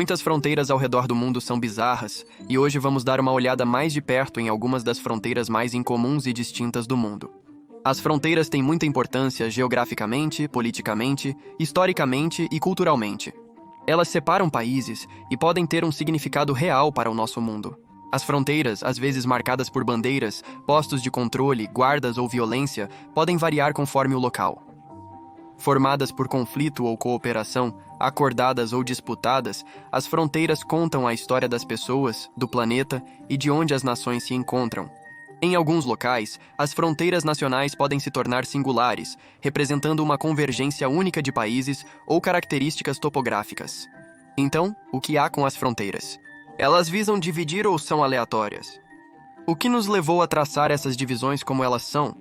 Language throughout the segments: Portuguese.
Muitas fronteiras ao redor do mundo são bizarras, e hoje vamos dar uma olhada mais de perto em algumas das fronteiras mais incomuns e distintas do mundo. As fronteiras têm muita importância geograficamente, politicamente, historicamente e culturalmente. Elas separam países e podem ter um significado real para o nosso mundo. As fronteiras, às vezes marcadas por bandeiras, postos de controle, guardas ou violência, podem variar conforme o local. Formadas por conflito ou cooperação, acordadas ou disputadas, as fronteiras contam a história das pessoas, do planeta e de onde as nações se encontram. Em alguns locais, as fronteiras nacionais podem se tornar singulares, representando uma convergência única de países ou características topográficas. Então, o que há com as fronteiras? Elas visam dividir ou são aleatórias? O que nos levou a traçar essas divisões como elas são?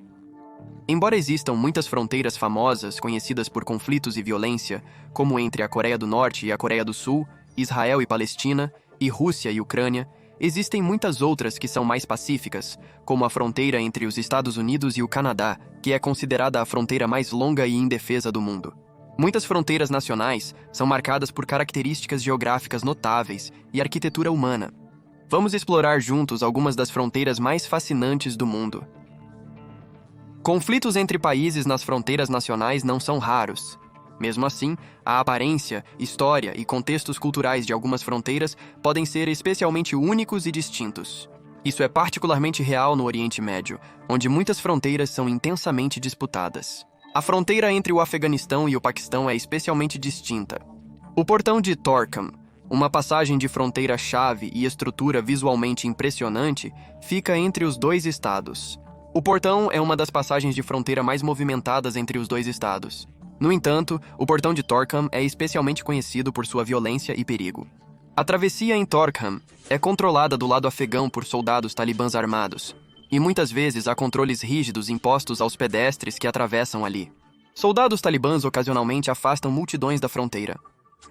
Embora existam muitas fronteiras famosas conhecidas por conflitos e violência, como entre a Coreia do Norte e a Coreia do Sul, Israel e Palestina, e Rússia e Ucrânia, existem muitas outras que são mais pacíficas, como a fronteira entre os Estados Unidos e o Canadá, que é considerada a fronteira mais longa e indefesa do mundo. Muitas fronteiras nacionais são marcadas por características geográficas notáveis e arquitetura humana. Vamos explorar juntos algumas das fronteiras mais fascinantes do mundo. Conflitos entre países nas fronteiras nacionais não são raros. Mesmo assim, a aparência, história e contextos culturais de algumas fronteiras podem ser especialmente únicos e distintos. Isso é particularmente real no Oriente Médio, onde muitas fronteiras são intensamente disputadas. A fronteira entre o Afeganistão e o Paquistão é especialmente distinta. O Portão de Torkham, uma passagem de fronteira-chave e estrutura visualmente impressionante, fica entre os dois estados. O portão é uma das passagens de fronteira mais movimentadas entre os dois estados. No entanto, o Portão de Torkham é especialmente conhecido por sua violência e perigo. A travessia em Torkham é controlada do lado afegão por soldados talibãs armados, e muitas vezes há controles rígidos impostos aos pedestres que atravessam ali. Soldados talibãs ocasionalmente afastam multidões da fronteira.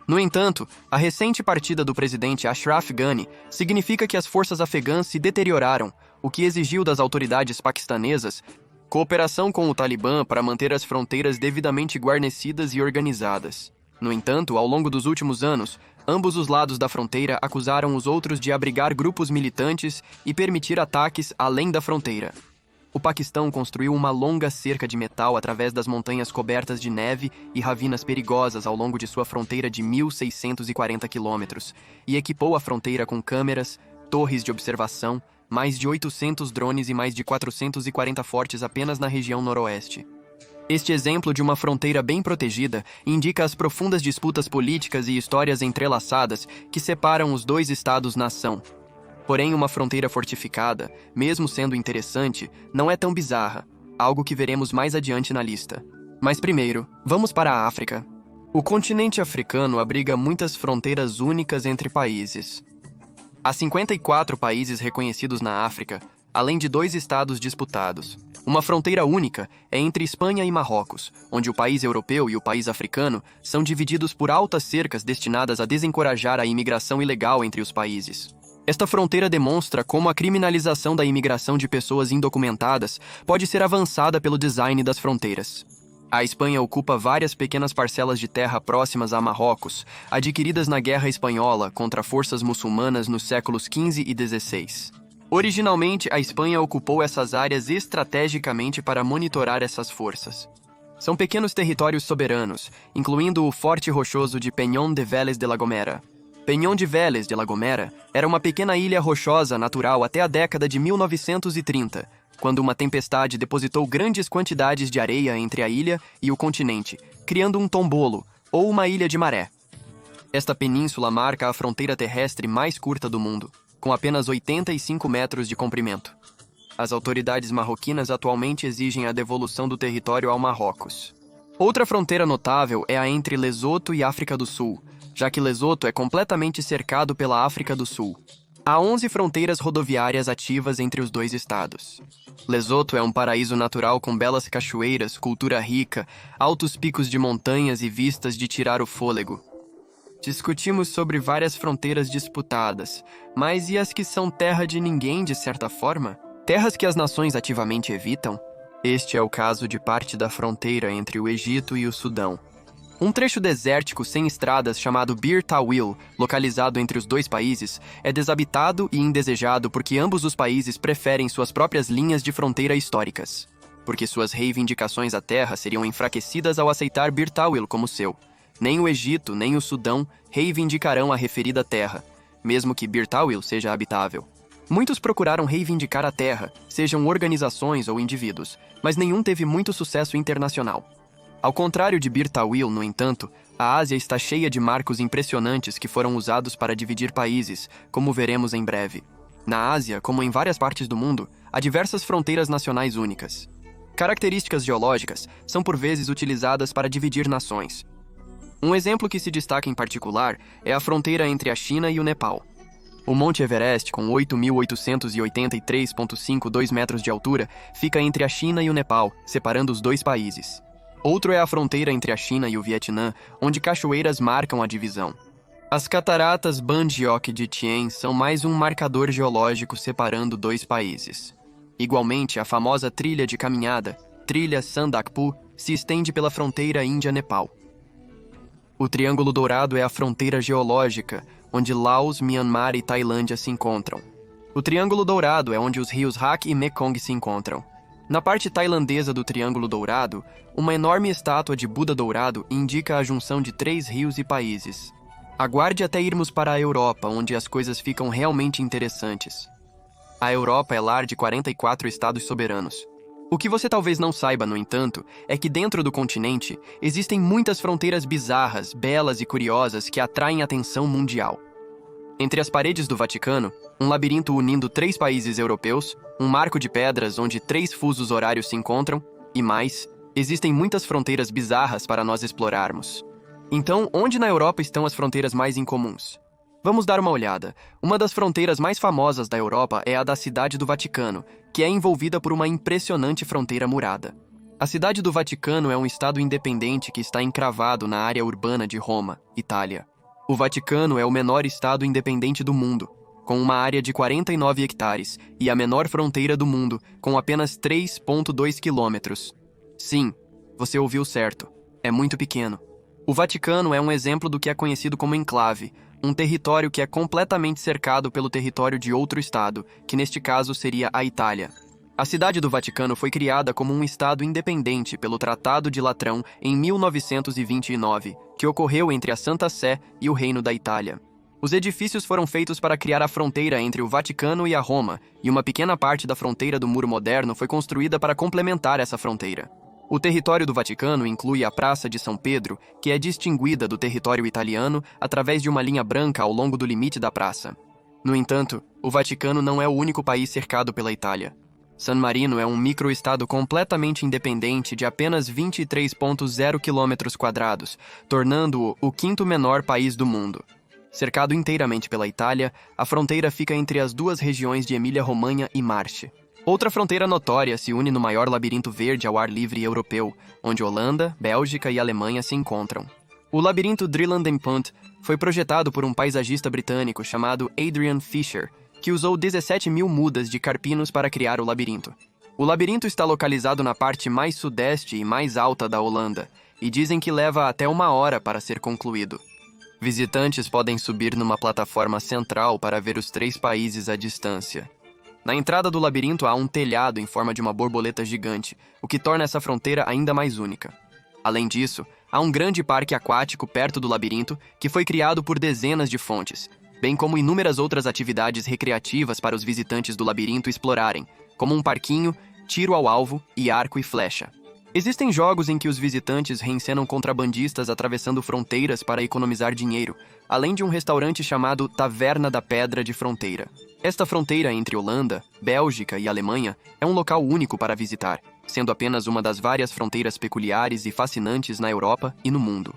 No entanto, a recente partida do presidente Ashraf Ghani significa que as forças afegãs se deterioraram, o que exigiu das autoridades paquistanesas cooperação com o Talibã para manter as fronteiras devidamente guarnecidas e organizadas. No entanto, ao longo dos últimos anos, ambos os lados da fronteira acusaram os outros de abrigar grupos militantes e permitir ataques além da fronteira. O Paquistão construiu uma longa cerca de metal através das montanhas cobertas de neve e ravinas perigosas ao longo de sua fronteira de 1.640 quilômetros e equipou a fronteira com câmeras, torres de observação, mais de 800 drones e mais de 440 fortes apenas na região noroeste. Este exemplo de uma fronteira bem protegida indica as profundas disputas políticas e histórias entrelaçadas que separam os dois estados-nação. Porém, uma fronteira fortificada, mesmo sendo interessante, não é tão bizarra, algo que veremos mais adiante na lista. Mas primeiro, vamos para a África. O continente africano abriga muitas fronteiras únicas entre países. Há 54 países reconhecidos na África, além de 2 estados disputados. Uma fronteira única é entre Espanha e Marrocos, onde o país europeu e o país africano são divididos por altas cercas destinadas a desencorajar a imigração ilegal entre os países. Esta fronteira demonstra como a criminalização da imigração de pessoas indocumentadas pode ser avançada pelo design das fronteiras. A Espanha ocupa várias pequenas parcelas de terra próximas a Marrocos, adquiridas na Guerra Espanhola contra forças muçulmanas nos séculos XV e XVI. Originalmente, a Espanha ocupou essas áreas estrategicamente para monitorar essas forças. São pequenos territórios soberanos, incluindo o Forte Rochoso de Peñón de Vélez de la Gomera. Peñón de Vélez de la Gomera era uma pequena ilha rochosa natural até a década de 1930, quando uma tempestade depositou grandes quantidades de areia entre a ilha e o continente, criando um tombolo, ou uma ilha de maré. Esta península marca a fronteira terrestre mais curta do mundo, com apenas 85 metros de comprimento. As autoridades marroquinas atualmente exigem a devolução do território ao Marrocos. Outra fronteira notável é a entre Lesoto e África do Sul, já que Lesoto é completamente cercado pela África do Sul. Há 11 fronteiras rodoviárias ativas entre os dois estados. Lesoto é um paraíso natural com belas cachoeiras, cultura rica, altos picos de montanhas e vistas de tirar o fôlego. Discutimos sobre várias fronteiras disputadas, mas e as que são terra de ninguém de certa forma? Terras que as nações ativamente evitam? Este é o caso de parte da fronteira entre o Egito e o Sudão. Um trecho desértico sem estradas chamado Bir Tawil, localizado entre os dois países, é desabitado e indesejado porque ambos os países preferem suas próprias linhas de fronteira históricas, porque suas reivindicações à terra seriam enfraquecidas ao aceitar Bir Tawil como seu. Nem o Egito, nem o Sudão reivindicarão a referida terra, mesmo que Bir Tawil seja habitável. Muitos procuraram reivindicar a terra, sejam organizações ou indivíduos, mas nenhum teve muito sucesso internacional. Ao contrário de Bir Tawil, no entanto, a Ásia está cheia de marcos impressionantes que foram usados para dividir países, como veremos em breve. Na Ásia, como em várias partes do mundo, há diversas fronteiras nacionais únicas. Características geológicas são por vezes utilizadas para dividir nações. Um exemplo que se destaca em particular é a fronteira entre a China e o Nepal. O Monte Everest, com 8.883,52 metros de altura, fica entre a China e o Nepal, separando os dois países. Outro é a fronteira entre a China e o Vietnã, onde cachoeiras marcam a divisão. As cataratas Banjiok de Tien são mais um marcador geológico separando dois países. Igualmente, a famosa trilha de caminhada, Trilha Sandakphu, se estende pela fronteira Índia-Nepal. O Triângulo Dourado é a fronteira geológica, onde Laos, Myanmar e Tailândia se encontram. O Triângulo Dourado é onde os rios Rak e Mekong se encontram. Na parte tailandesa do Triângulo Dourado, uma enorme estátua de Buda dourado indica a junção de 3 rios e países. Aguarde até irmos para a Europa, onde as coisas ficam realmente interessantes. A Europa é lar de 44 estados soberanos. O que você talvez não saiba, no entanto, é que dentro do continente existem muitas fronteiras bizarras, belas e curiosas que atraem a atenção mundial. Entre as paredes do Vaticano, um labirinto unindo 3 países europeus, um marco de pedras onde 3 fusos horários se encontram, e mais, existem muitas fronteiras bizarras para nós explorarmos. Então, onde na Europa estão as fronteiras mais incomuns? Vamos dar uma olhada. Uma das fronteiras mais famosas da Europa é a da Cidade do Vaticano, que é envolvida por uma impressionante fronteira murada. A Cidade do Vaticano é um estado independente que está encravado na área urbana de Roma, Itália. O Vaticano é o menor estado independente do mundo, com uma área de 49 hectares, e a menor fronteira do mundo, com apenas 3,2 quilômetros. Sim, você ouviu certo. É muito pequeno. O Vaticano é um exemplo do que é conhecido como enclave, um território que é completamente cercado pelo território de outro estado, que neste caso seria a Itália. A Cidade do Vaticano foi criada como um estado independente pelo Tratado de Latrão em 1929, que ocorreu entre a Santa Sé e o Reino da Itália. Os edifícios foram feitos para criar a fronteira entre o Vaticano e a Roma, e uma pequena parte da fronteira do Muro Moderno foi construída para complementar essa fronteira. O território do Vaticano inclui a Praça de São Pedro, que é distinguida do território italiano através de uma linha branca ao longo do limite da praça. No entanto, o Vaticano não é o único país cercado pela Itália. San Marino é um microestado completamente independente de apenas 23,0 km², tornando-o o 5º menor país do mundo. Cercado inteiramente pela Itália, a fronteira fica entre as 2 regiões de Emília-Romanha e Marche. Outra fronteira notória se une no maior labirinto verde ao ar livre europeu, onde Holanda, Bélgica e Alemanha se encontram. O labirinto Drielandenpunt foi projetado por um paisagista britânico chamado Adrian Fisher, que usou 17.000 mudas de carpinos para criar o labirinto. O labirinto está localizado na parte mais sudeste e mais alta da Holanda, e dizem que leva até 1 hora para ser concluído. Visitantes podem subir numa plataforma central para ver os 3 países à distância. Na entrada do labirinto há um telhado em forma de uma borboleta gigante, o que torna essa fronteira ainda mais única. Além disso, há um grande parque aquático perto do labirinto que foi criado por dezenas de fontes, bem como inúmeras outras atividades recreativas para os visitantes do labirinto explorarem, como um parquinho, tiro ao alvo e arco e flecha. Existem jogos em que os visitantes reencenam contrabandistas atravessando fronteiras para economizar dinheiro, além de um restaurante chamado Taverna da Pedra de Fronteira. Esta fronteira entre Holanda, Bélgica e Alemanha é um local único para visitar, sendo apenas uma das várias fronteiras peculiares e fascinantes na Europa e no mundo.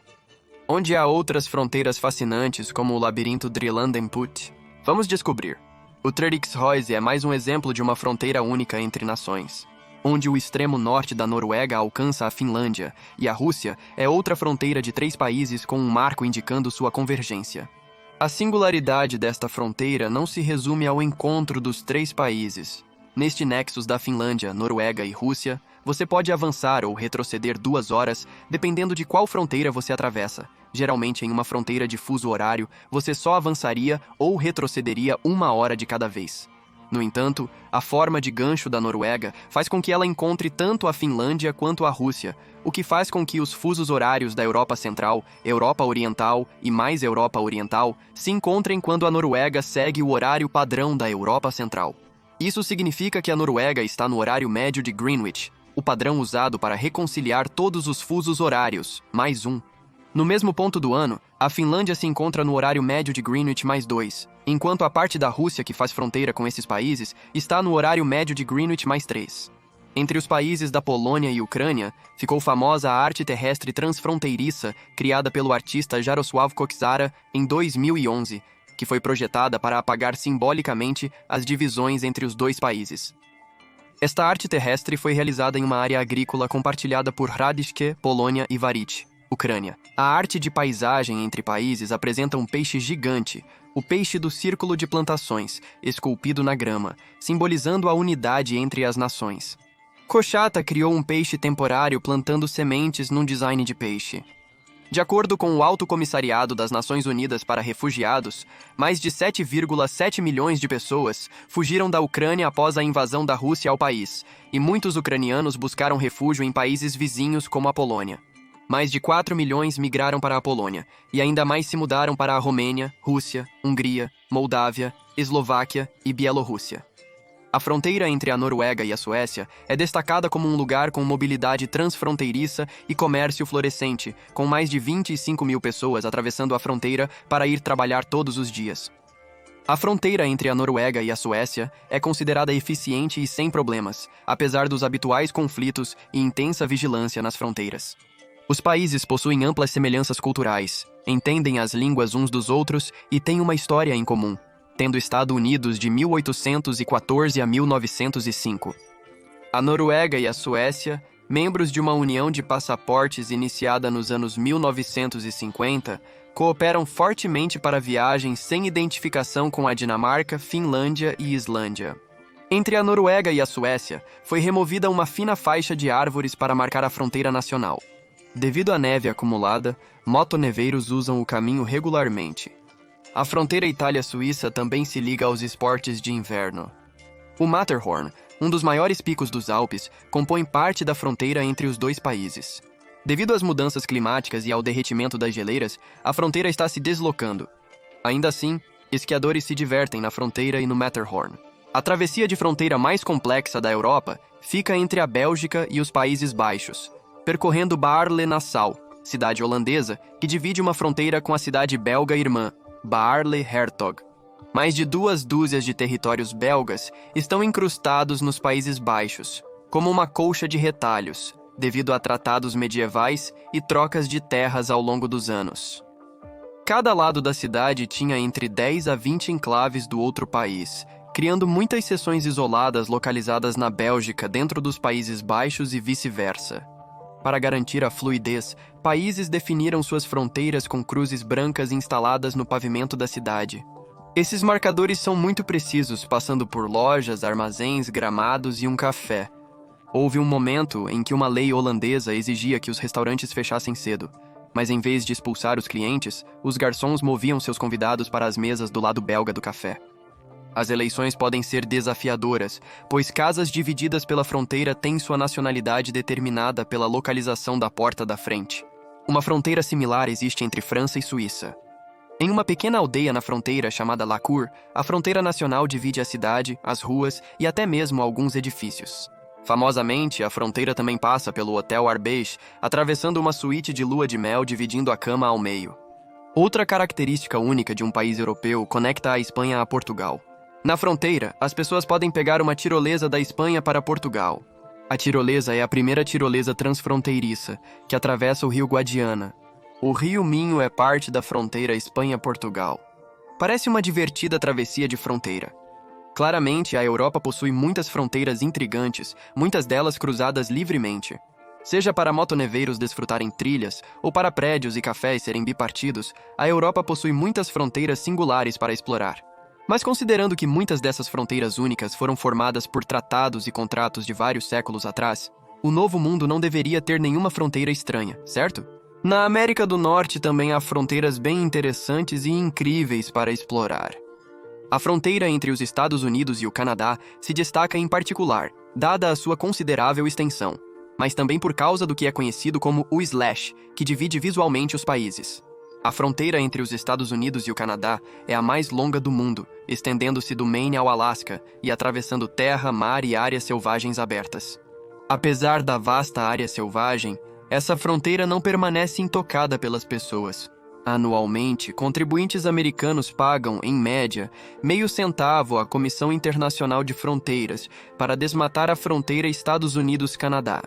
Onde há outras fronteiras fascinantes como o labirinto Drielandenpunt? Vamos descobrir. O Treriksrøy é mais um exemplo de uma fronteira única entre nações, onde o extremo norte da Noruega alcança a Finlândia, e a Rússia é outra fronteira de 3 países com um marco indicando sua convergência. A singularidade desta fronteira não se resume ao encontro dos 3 países. Neste nexus da Finlândia, Noruega e Rússia, você pode avançar ou retroceder 2 horas, dependendo de qual fronteira você atravessa. Geralmente, em uma fronteira de fuso horário, você só avançaria ou retrocederia 1 hora de cada vez. No entanto, a forma de gancho da Noruega faz com que ela encontre tanto a Finlândia quanto a Rússia, o que faz com que os fusos horários da Europa Central, Europa Oriental e mais Europa Oriental se encontrem quando a Noruega segue o horário padrão da Europa Central. Isso significa que a Noruega está no horário médio de Greenwich, o padrão usado para reconciliar todos os fusos horários, mais 1. No mesmo ponto do ano, a Finlândia se encontra no horário médio de Greenwich mais 2, enquanto a parte da Rússia que faz fronteira com esses países está no horário médio de Greenwich mais 3. Entre os países da Polônia e Ucrânia, ficou famosa a arte terrestre transfronteiriça criada pelo artista Jarosław Koczara em 2011, que foi projetada para apagar simbolicamente as divisões entre os dois países. Esta arte terrestre foi realizada em uma área agrícola compartilhada por Hradečke, Polônia e Varit, Ucrânia. A arte de paisagem entre países apresenta um peixe gigante, o peixe do círculo de plantações, esculpido na grama, simbolizando a unidade entre as nações. Koczara criou um peixe temporário plantando sementes num design de peixe. De acordo com o Alto Comissariado das Nações Unidas para Refugiados, mais de 7,7 milhões de pessoas fugiram da Ucrânia após a invasão da Rússia ao país, e muitos ucranianos buscaram refúgio em países vizinhos como a Polônia. Mais de 4 milhões migraram para a Polônia, e ainda mais se mudaram para a Romênia, Rússia, Hungria, Moldávia, Eslováquia e Bielorrússia. A fronteira entre a Noruega e a Suécia é destacada como um lugar com mobilidade transfronteiriça e comércio florescente, com mais de 25 mil pessoas atravessando a fronteira para ir trabalhar todos os dias. A fronteira entre a Noruega e a Suécia é considerada eficiente e sem problemas, apesar dos habituais conflitos e intensa vigilância nas fronteiras. Os países possuem amplas semelhanças culturais, entendem as línguas uns dos outros e têm uma história em comum, tendo estado unidos de 1814 a 1905. A Noruega e a Suécia, membros de uma união de passaportes iniciada nos anos 1950, cooperam fortemente para viagens sem identificação com a Dinamarca, Finlândia e Islândia. Entre a Noruega e a Suécia, foi removida uma fina faixa de árvores para marcar a fronteira nacional. Devido à neve acumulada, motoneveiros usam o caminho regularmente. A fronteira Itália-Suíça também se liga aos esportes de inverno. O Matterhorn, um dos maiores picos dos Alpes, compõe parte da fronteira entre os dois países. Devido às mudanças climáticas e ao derretimento das geleiras, a fronteira está se deslocando. Ainda assim, esquiadores se divertem na fronteira e no Matterhorn. A travessia de fronteira mais complexa da Europa fica entre a Bélgica e os Países Baixos, percorrendo Baarle-Nassau, cidade holandesa que divide uma fronteira com a cidade belga irmã, Baarle-Hertog. Mais de 2 dúzias de territórios belgas estão incrustados nos Países Baixos, como uma colcha de retalhos, devido a tratados medievais e trocas de terras ao longo dos anos. Cada lado da cidade tinha entre 10 a 20 enclaves do outro país, criando muitas seções isoladas localizadas na Bélgica dentro dos Países Baixos e vice-versa. Para garantir a fluidez, países definiram suas fronteiras com cruzes brancas instaladas no pavimento da cidade. Esses marcadores são muito precisos, passando por lojas, armazéns, gramados e um café. Houve um momento em que uma lei holandesa exigia que os restaurantes fechassem cedo, mas em vez de expulsar os clientes, os garçons moviam seus convidados para as mesas do lado belga do café. As eleições podem ser desafiadoras, pois casas divididas pela fronteira têm sua nacionalidade determinada pela localização da porta da frente. Uma fronteira similar existe entre França e Suíça. Em uma pequena aldeia na fronteira chamada La Cour, a fronteira nacional divide a cidade, as ruas e até mesmo alguns edifícios. Famosamente, a fronteira também passa pelo Hotel Arbège, atravessando uma suíte de lua de mel dividindo a cama ao meio. Outra característica única de um país europeu conecta a Espanha a Portugal. Na fronteira, as pessoas podem pegar uma tirolesa da Espanha para Portugal. A tirolesa é a primeira tirolesa transfronteiriça, que atravessa o rio Guadiana. O rio Minho é parte da fronteira Espanha-Portugal. Parece uma divertida travessia de fronteira. Claramente, a Europa possui muitas fronteiras intrigantes, muitas delas cruzadas livremente. Seja para motoneveiros desfrutarem trilhas, ou para prédios e cafés serem bipartidos, a Europa possui muitas fronteiras singulares para explorar. Mas considerando que muitas dessas fronteiras únicas foram formadas por tratados e contratos de vários séculos atrás, O Novo Mundo não deveria ter nenhuma fronteira estranha, certo? Na América do Norte também há fronteiras bem interessantes e incríveis para explorar. A fronteira entre os Estados Unidos e o Canadá se destaca em particular, dada a sua considerável extensão, mas também por causa do que é conhecido como o slash, que divide visualmente os países. A fronteira entre os Estados Unidos e o Canadá é a mais longa do mundo, estendendo-se do Maine ao Alasca e atravessando terra, mar e áreas selvagens abertas. Apesar da vasta área selvagem, essa fronteira não permanece intocada pelas pessoas. Anualmente, contribuintes americanos pagam, em média, meio centavo à Comissão Internacional de Fronteiras para desmatar a fronteira Estados Unidos-Canadá.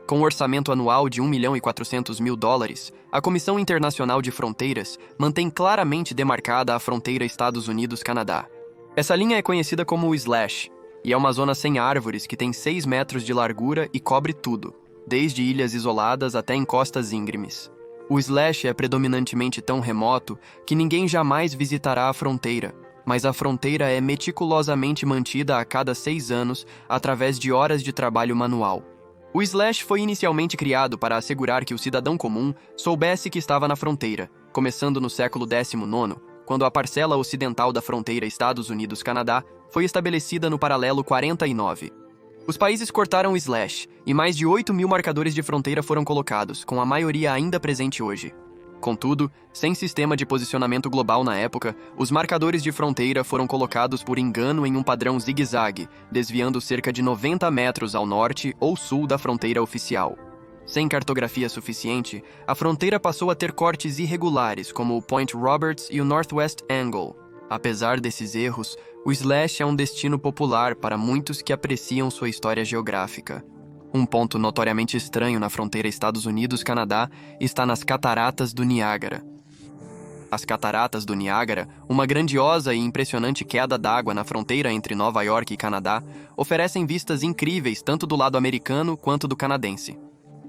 Com um orçamento anual de $1.400.000, a Comissão Internacional de Fronteiras mantém claramente demarcada a fronteira Estados Unidos-Canadá. Essa linha é conhecida como o slash, e é uma zona sem árvores que tem 6 metros de largura e cobre tudo, desde ilhas isoladas até encostas íngremes. O slash é predominantemente tão remoto que ninguém jamais visitará a fronteira, mas a fronteira é meticulosamente mantida a cada 6 anos através de horas de trabalho manual. O slash foi inicialmente criado para assegurar que o cidadão comum soubesse que estava na fronteira, começando no século XIX, quando a parcela ocidental da fronteira Estados Unidos-Canadá foi estabelecida no paralelo 49. Os países cortaram o slash, e mais de 8.000 marcadores de fronteira foram colocados, com a maioria ainda presente hoje. Contudo, sem sistema de posicionamento global na época, os marcadores de fronteira foram colocados por engano em um padrão zigue-zague, desviando cerca de 90 metros ao norte ou sul da fronteira oficial. Sem cartografia suficiente, a fronteira passou a ter cortes irregulares, como o Point Roberts e o Northwest Angle. Apesar desses erros, o slash é um destino popular para muitos que apreciam sua história geográfica. Um ponto notoriamente estranho na fronteira Estados Unidos-Canadá está nas Cataratas do Niágara. As Cataratas do Niágara, uma grandiosa e impressionante queda d'água na fronteira entre Nova York e Canadá, oferecem vistas incríveis tanto do lado americano quanto do canadense.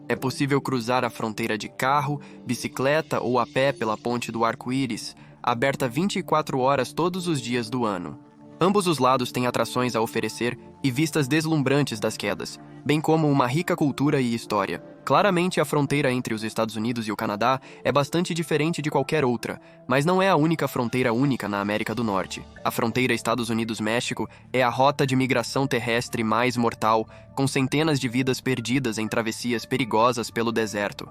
É possível cruzar a fronteira de carro, bicicleta ou a pé pela Ponte do Arco-Íris, aberta 24 horas todos os dias do ano. Ambos os lados têm atrações a oferecer e vistas deslumbrantes das quedas, bem como uma rica cultura e história. Claramente, a fronteira entre os Estados Unidos e o Canadá é bastante diferente de qualquer outra, mas não é a única fronteira única na América do Norte. A fronteira Estados Unidos-México é a rota de migração terrestre mais mortal, com centenas de vidas perdidas em travessias perigosas pelo deserto.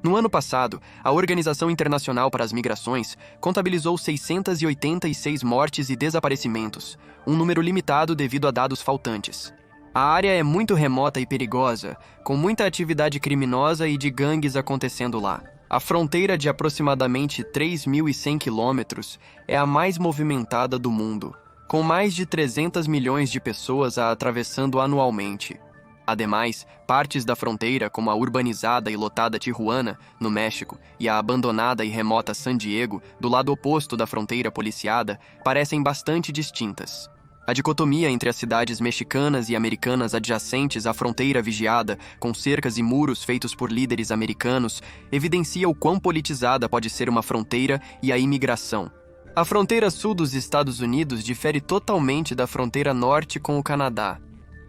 No ano passado, a Organização Internacional para as Migrações contabilizou 686 mortes e desaparecimentos, um número limitado devido a dados faltantes. A área é muito remota e perigosa, com muita atividade criminosa e de gangues acontecendo lá. A fronteira de aproximadamente 3.100 quilômetros é a mais movimentada do mundo, com mais de 300 milhões de pessoas a atravessando anualmente. Ademais, partes da fronteira, como a urbanizada e lotada Tijuana, no México, e a abandonada e remota San Diego, do lado oposto da fronteira policiada, parecem bastante distintas. A dicotomia entre as cidades mexicanas e americanas adjacentes à fronteira vigiada, com cercas e muros feitos por líderes americanos, evidencia o quão politizada pode ser uma fronteira e a imigração. A fronteira sul dos Estados Unidos difere totalmente da fronteira norte com o Canadá.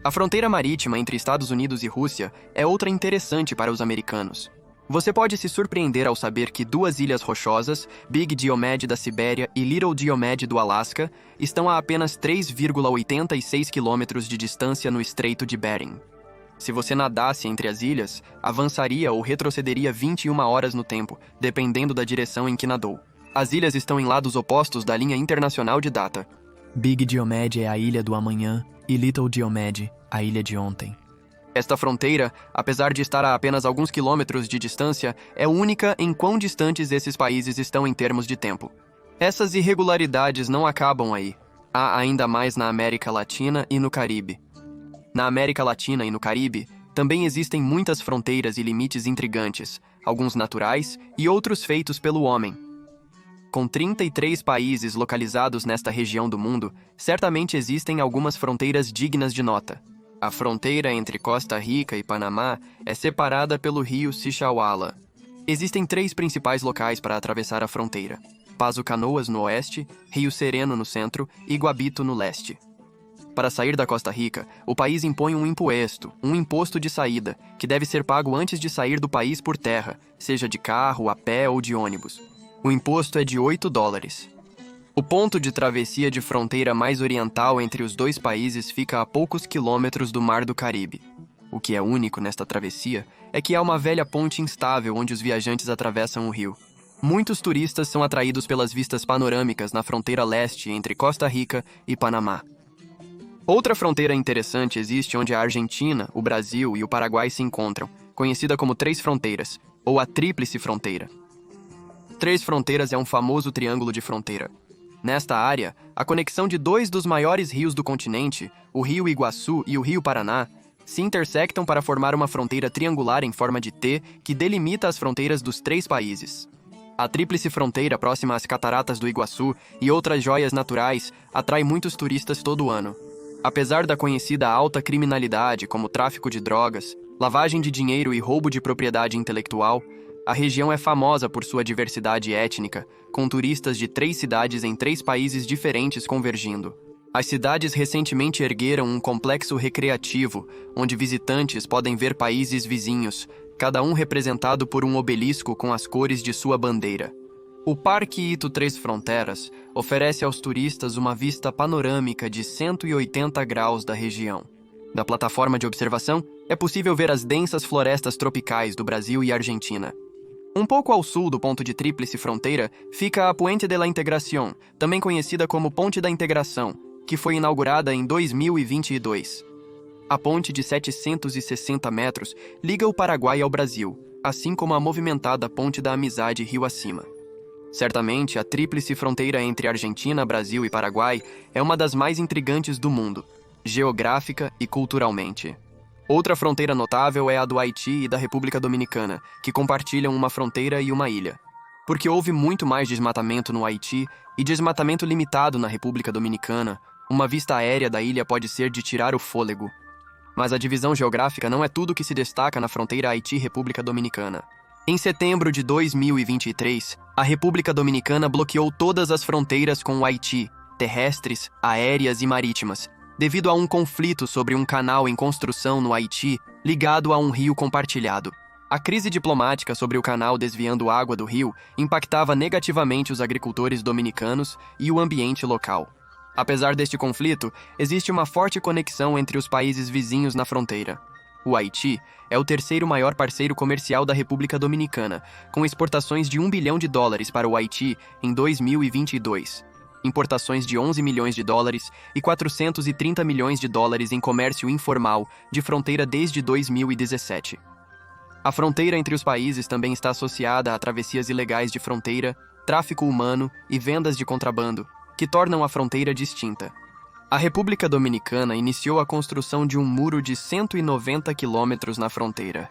A fronteira marítima entre Estados Unidos e Rússia é outra interessante para os americanos. Você pode se surpreender ao saber que 2 ilhas rochosas, Big Diomed da Sibéria e Little Diomed do Alasca, estão a apenas 3,86 quilômetros de distância no Estreito de Bering. Se você nadasse entre as ilhas, avançaria ou retrocederia 21 horas no tempo, dependendo da direção em que nadou. As ilhas estão em lados opostos da linha internacional de data. Big Diomed é a ilha do amanhã e Little Diomed, a ilha de ontem. Esta fronteira, apesar de estar a apenas alguns quilômetros de distância, é única em quão distantes esses países estão em termos de tempo. Essas irregularidades não acabam aí. Há ainda mais na América Latina e no Caribe. Na América Latina e no Caribe, também existem muitas fronteiras e limites intrigantes, alguns naturais e outros feitos pelo homem. Com 33 países localizados nesta região do mundo, certamente existem algumas fronteiras dignas de nota. A fronteira entre Costa Rica e Panamá é separada pelo rio Sixahuala. Existem 3 principais locais para atravessar a fronteira: Paso Canoas no oeste, Rio Sereno no centro e Guabito no leste. Para sair da Costa Rica, o país impõe um imposto de saída, que deve ser pago antes de sair do país por terra, seja de carro, a pé ou de ônibus. O imposto é de $8. O ponto de travessia de fronteira mais oriental entre os dois países fica a poucos quilômetros do Mar do Caribe. O que é único nesta travessia é que há uma velha ponte instável onde os viajantes atravessam o rio. Muitos turistas são atraídos pelas vistas panorâmicas na fronteira leste entre Costa Rica e Panamá. Outra fronteira interessante existe onde a Argentina, o Brasil e o Paraguai se encontram, conhecida como Três Fronteiras, ou a Tríplice Fronteira. Três Fronteiras é um famoso triângulo de fronteira. Nesta área, a conexão de dois dos maiores rios do continente, o Rio Iguaçu e o Rio Paraná, se intersectam para formar uma fronteira triangular em forma de T que delimita as fronteiras dos três países. A Tríplice Fronteira, próxima às Cataratas do Iguaçu e outras joias naturais, atrai muitos turistas todo ano. Apesar da conhecida alta criminalidade, como tráfico de drogas, lavagem de dinheiro e roubo de propriedade intelectual, a região é famosa por sua diversidade étnica, com turistas de 3 cidades em 3 países diferentes convergindo. As cidades recentemente ergueram um complexo recreativo, onde visitantes podem ver países vizinhos, cada um representado por um obelisco com as cores de sua bandeira. O Parque Ito Três Fronteiras oferece aos turistas uma vista panorâmica de 180 graus da região. Da plataforma de observação, é possível ver as densas florestas tropicais do Brasil e Argentina. Um pouco ao sul do ponto de Tríplice Fronteira fica a Puente de la Integración, também conhecida como Ponte da Integração, que foi inaugurada em 2022. A ponte de 760 metros liga o Paraguai ao Brasil, assim como a movimentada Ponte da Amizade rio acima. Certamente, a Tríplice Fronteira entre Argentina, Brasil e Paraguai é uma das mais intrigantes do mundo, geográfica e culturalmente. Outra fronteira notável é a do Haiti e da República Dominicana, que compartilham uma fronteira e uma ilha. Porque houve muito mais desmatamento no Haiti e desmatamento limitado na República Dominicana, uma vista aérea da ilha pode ser de tirar o fôlego. Mas a divisão geográfica não é tudo que se destaca na fronteira Haiti-República Dominicana. Em setembro de 2023, a República Dominicana bloqueou todas as fronteiras com o Haiti, terrestres, aéreas e marítimas, devido a um conflito sobre um canal em construção no Haiti ligado a um rio compartilhado. A crise diplomática sobre o canal desviando água do rio impactava negativamente os agricultores dominicanos e o ambiente local. Apesar deste conflito, existe uma forte conexão entre os países vizinhos na fronteira. O Haiti é o terceiro maior parceiro comercial da República Dominicana, com exportações de $1 bilhão para o Haiti em 2022. Importações de $11 milhões e $430 milhões em comércio informal de fronteira desde 2017. A fronteira entre os países também está associada a travessias ilegais de fronteira, tráfico humano e vendas de contrabando, que tornam a fronteira distinta. A República Dominicana iniciou a construção de um muro de 190 quilômetros na fronteira.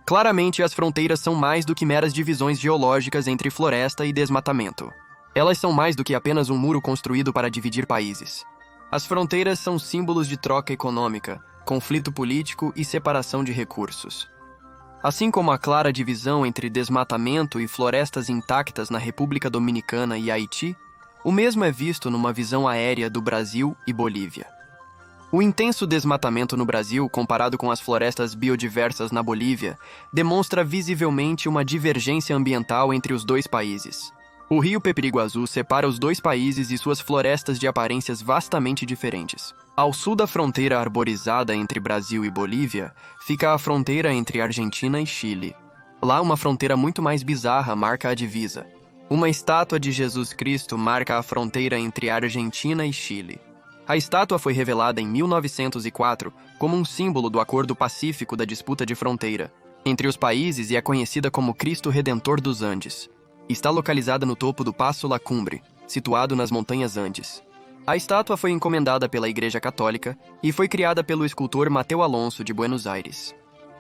Claramente, as fronteiras são mais do que meras divisões geológicas entre floresta e desmatamento. Elas são mais do que apenas um muro construído para dividir países. As fronteiras são símbolos de troca econômica, conflito político e separação de recursos. Assim como a clara divisão entre desmatamento e florestas intactas na República Dominicana e Haiti, o mesmo é visto numa visão aérea do Brasil e Bolívia. O intenso desmatamento no Brasil, comparado com as florestas biodiversas na Bolívia, demonstra visivelmente uma divergência ambiental entre os dois países. O rio Pepiriguaçu separa os dois países e suas florestas de aparências vastamente diferentes. Ao sul da fronteira arborizada entre Brasil e Bolívia, fica a fronteira entre Argentina e Chile. Lá, uma fronteira muito mais bizarra marca a divisa. Uma estátua de Jesus Cristo marca a fronteira entre Argentina e Chile. A estátua foi revelada em 1904 como um símbolo do Acordo Pacífico da disputa de fronteira entre os países e é conhecida como Cristo Redentor dos Andes. Está localizada no topo do Passo La Cumbre, situado nas Montanhas Andes. A estátua foi encomendada pela Igreja Católica e foi criada pelo escultor Mateo Alonso de Buenos Aires.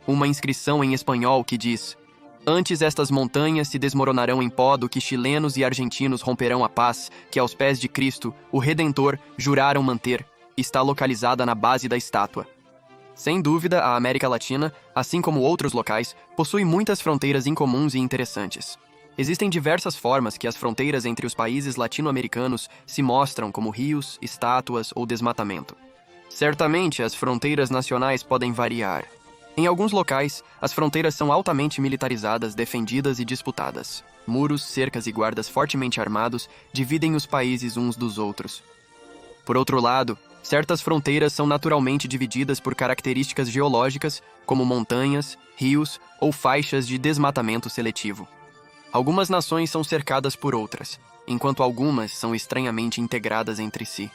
Uma inscrição em espanhol que diz: "Antes estas montanhas se desmoronarão em pó do que chilenos e argentinos romperão a paz que aos pés de Cristo, o Redentor, juraram manter", está localizada na base da estátua. Sem dúvida, a América Latina, assim como outros locais, possui muitas fronteiras incomuns e interessantes. Existem diversas formas que as fronteiras entre os países latino-americanos se mostram como rios, estátuas ou desmatamento. Certamente, as fronteiras nacionais podem variar. Em alguns locais, as fronteiras são altamente militarizadas, defendidas e disputadas. Muros, cercas e guardas fortemente armados dividem os países uns dos outros. Por outro lado, certas fronteiras são naturalmente divididas por características geológicas, como montanhas, rios ou faixas de desmatamento seletivo. Algumas nações são cercadas por outras, enquanto algumas são estranhamente integradas entre si.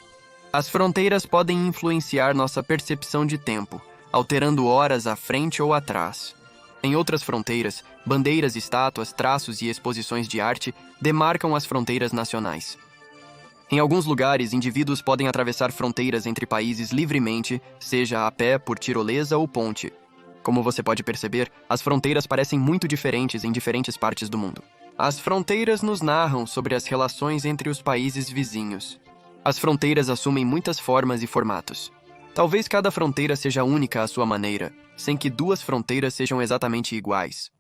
As fronteiras podem influenciar nossa percepção de tempo, alterando horas à frente ou atrás. Em outras fronteiras, bandeiras, estátuas, traços e exposições de arte demarcam as fronteiras nacionais. Em alguns lugares, indivíduos podem atravessar fronteiras entre países livremente, seja a pé, por tirolesa ou ponte. Como você pode perceber, as fronteiras parecem muito diferentes em diferentes partes do mundo. As fronteiras nos narram sobre as relações entre os países vizinhos. As fronteiras assumem muitas formas e formatos. Talvez cada fronteira seja única à sua maneira, sem que duas fronteiras sejam exatamente iguais.